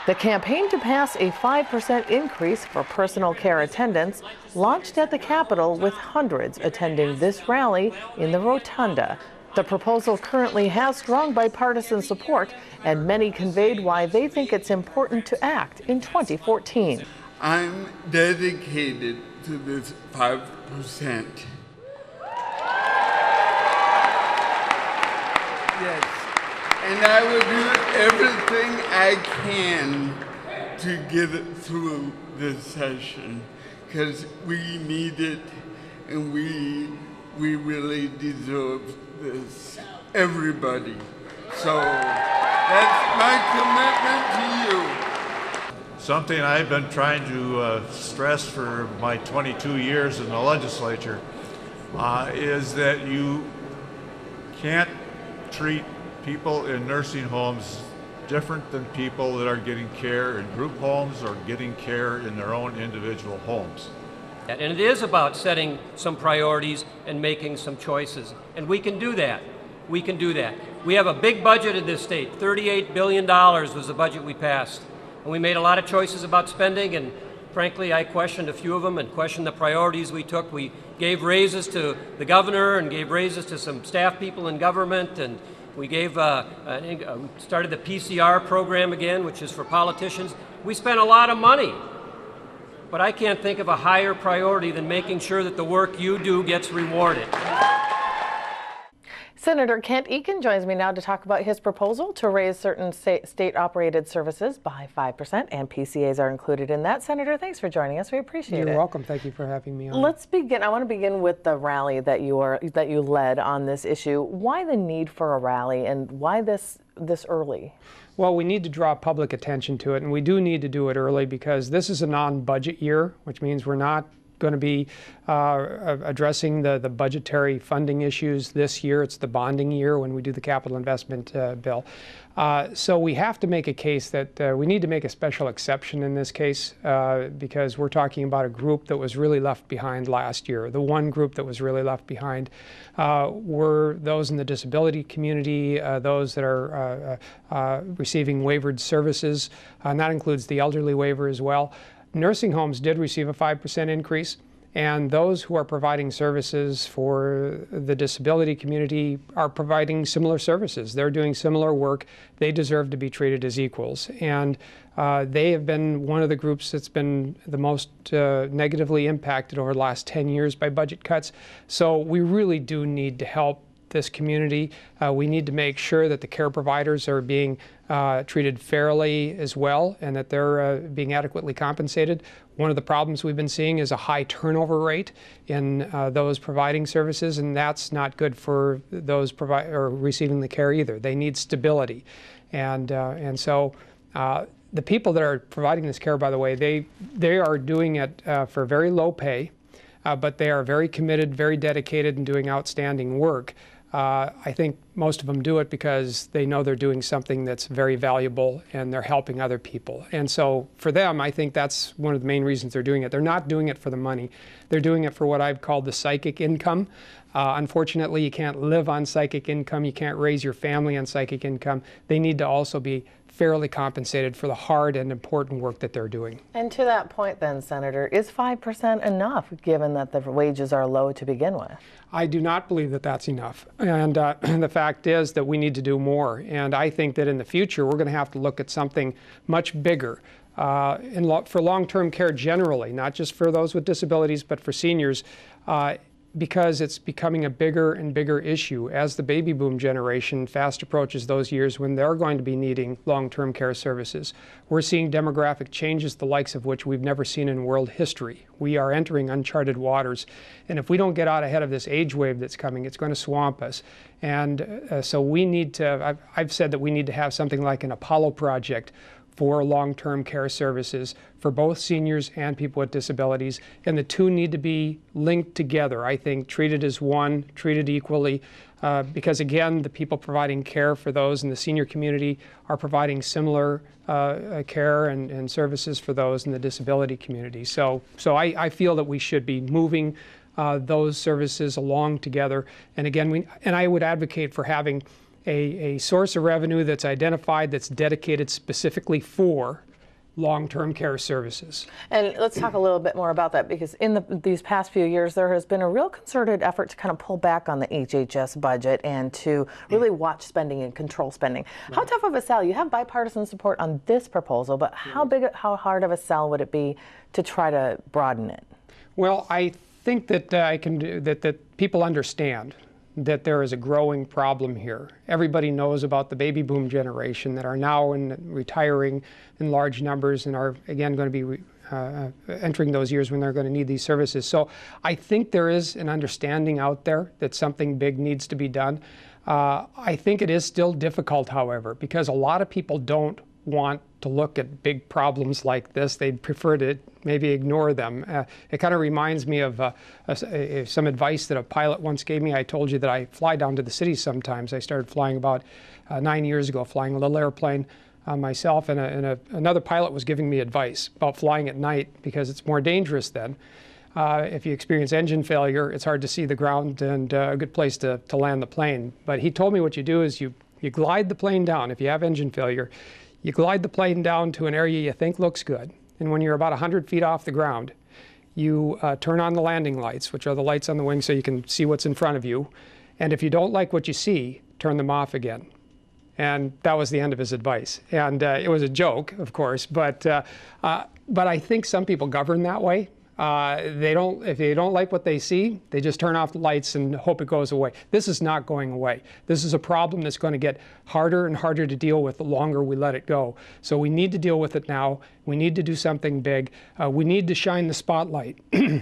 The campaign to pass a 5% increase for personal care attendants launched at the Capitol with hundreds attending this rally in the Rotunda. The proposal currently has strong bipartisan support, and many conveyed why they think it's important to act in 2014. I'm dedicated to this 5%. Yes. And I will do everything I can to get it through this session, because we need it and we really deserve this, everybody. So that's my commitment to you. Something I've been trying to stress for my 22 years in the legislature is that you can't treat people in nursing homes different than people that are getting care in group homes or getting care in their own individual homes. And it is about setting some priorities and making some choices. And we can do that. We can do that. We have a big budget in this state. $38 billion was the budget we passed. And we made a lot of choices about spending, and frankly, I questioned a few of them and questioned the priorities we took. We gave raises to the governor and gave raises to some staff people in government, and we gave, started the PCR program again, which is for politicians. We spent a lot of money, but I can't think of a higher priority than making sure that the work you do gets rewarded. Senator Kent Eken joins me now to talk about his proposal to raise certain state-operated services by 5%, and PCAs are included in that. Senator, thanks for joining us. We appreciate it. You're welcome. Thank you for having me on. Let's begin. I want to begin with the rally that you led on this issue. Why the need for a rally, and why this early? Well, we need to draw public attention to it, and we do need to do it early because this is a non-budget year, which means we're not going to be addressing the budgetary funding issues this year. It's the bonding year when we do the capital investment bill. So we have to make a case that we need to make a special exception in this case because we're talking about a group that was really left behind last year. The one group that was really left behind were those in the disability community, those that are receiving waivered services, and that includes the elderly waiver as well. Nursing homes did receive a 5% increase, and those who are providing services for the disability community are providing similar services. They're doing similar work. They deserve to be treated as equals. And they have been one of the groups that's been the most negatively impacted over the last 10 years by budget cuts. So we really do need to help this community. We need to make sure that the care providers are being treated fairly as well, and that they're being adequately compensated. One of the problems we've been seeing is a high turnover rate in those providing services, and that's not good for those receiving the care either. They need stability, and so the people that are providing this care, by the way, they are doing it for very low pay, but they are very committed, very dedicated, and doing outstanding work. I think most of them do it because they know they're doing something that's very valuable and they're helping other people. And so for them, I think that's one of the main reasons they're doing it. They're not doing it for the money. They're doing it for what I've called the psychic income. Unfortunately, you can't live on psychic income. You can't raise your family on psychic income. They need to also be fairly compensated for the hard and important work that they're doing. And to that point then, Senator, is 5% enough given that the wages are low to begin with? I do not believe that that's enough. And the fact is that we need to do more. And I think that in the future, we're going to have to look at something much bigger for long-term care generally, not just for those with disabilities, but for seniors. Because it's becoming a bigger and bigger issue as the baby boom generation fast approaches those years when they're going to be needing long-term care services. We're seeing demographic changes the likes of which we've never seen in world history. We are entering uncharted waters, and if we don't get out ahead of this age wave that's coming, it's going to swamp us. And so we need to, I've said that we need to have something like an Apollo project for long-term care services for both seniors and people with disabilities, and the two need to be linked together. I think treated as one, treated equally, because again, the people providing care for those in the senior community are providing similar care and services for those in the disability community. So I feel that we should be moving those services along together. And again, I would advocate for having a source of revenue that's identified, that's dedicated specifically for long-term care services. And let's talk a little bit more about that, because in these past few years, there has been a real concerted effort to kind of pull back on the HHS budget and to really watch spending and control spending. Right. How tough of a sell? You have bipartisan support on this proposal, but how hard of a sell would it be to try to broaden it? Well, I think that that people understand that there is a growing problem here. Everybody knows about the baby boom generation that are now retiring in large numbers and are again going to be entering those years when they're going to need these services. So I think there is an understanding out there that something big needs to be done. I think it is still difficult, however, because a lot of people don't want to look at big problems like this. They'd prefer to maybe ignore them. It kind of reminds me of some advice that a pilot once gave me. I told you that I fly down to the city sometimes. I started flying about 9 years ago, flying a little airplane myself, and another pilot was giving me advice about flying at night because it's more dangerous then. If you experience engine failure, it's hard to see the ground and a good place to land the plane. But he told me what you do is you glide the plane down. If you have engine failure, you glide the plane down to an area you think looks good. And when you're about 100 feet off the ground, you turn on the landing lights, which are the lights on the wing so you can see what's in front of you. And if you don't like what you see, turn them off again. And that was the end of his advice. And it was a joke, of course, but I think some people govern that way. If they don't like what they see, they just turn off the lights and hope it goes away. This is not going away. This is a problem that's going to get harder and harder to deal with the longer we let it go. So we need to deal with it now. We need to do something big. We need to shine the spotlight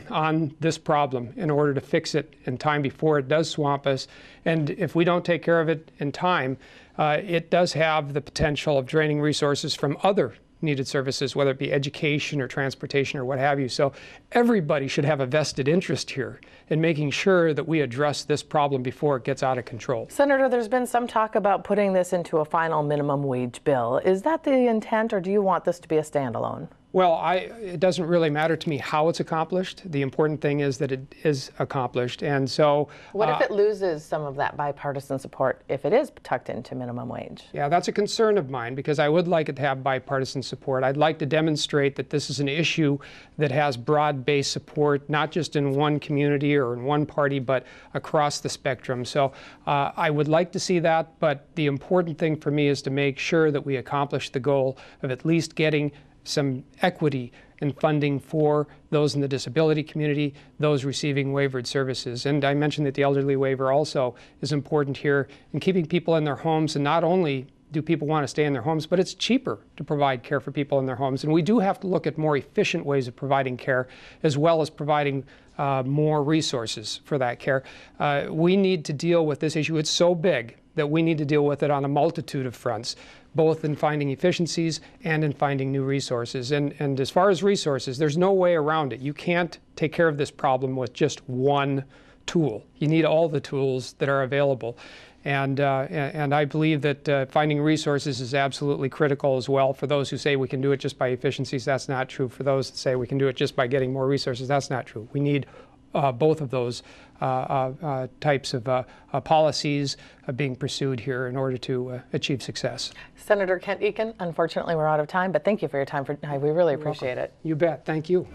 on this problem in order to fix it in time before it does swamp us. And if we don't take care of it in time, it does have the potential of draining resources from other needed services, whether it be education or transportation or what have you. So everybody should have a vested interest here in making sure that we address this problem before it gets out of control. Senator, there's been some talk about putting this into a final minimum wage bill. Is that the intent, or do you want this to be a standalone? Well, it doesn't really matter to me how it's accomplished. The important thing is that it is accomplished. And so what if it loses some of that bipartisan support if it is tucked into minimum wage? Yeah, that's a concern of mine, because I would like it to have bipartisan support. I'd like to demonstrate that this is an issue that has broad-based support, not just in one community or in one party, but across the spectrum. So I would like to see that, but the important thing for me is to make sure that we accomplish the goal of at least getting some equity in funding for those in the disability community, those receiving waivered services. And I mentioned that the elderly waiver also is important here in keeping people in their homes. And not only do people want to stay in their homes, but it's cheaper to provide care for people in their homes. And we do have to look at more efficient ways of providing care, as well as providing more resources for that care. We need to deal with this issue. It's so big that we need to deal with it on a multitude of fronts, both in finding efficiencies and in finding new resources. And as far as resources, there's no way around it. You can't take care of this problem with just one tool. You need all the tools that are available. And I believe that finding resources is absolutely critical as well. For those who say we can do it just by efficiencies, that's not true. For those that say we can do it just by getting more resources, that's not true. We need both of those types of policies being pursued here in order to achieve success. Senator Kent Eken, unfortunately we're out of time, but thank you for your time. We really appreciate it. You bet. Thank you.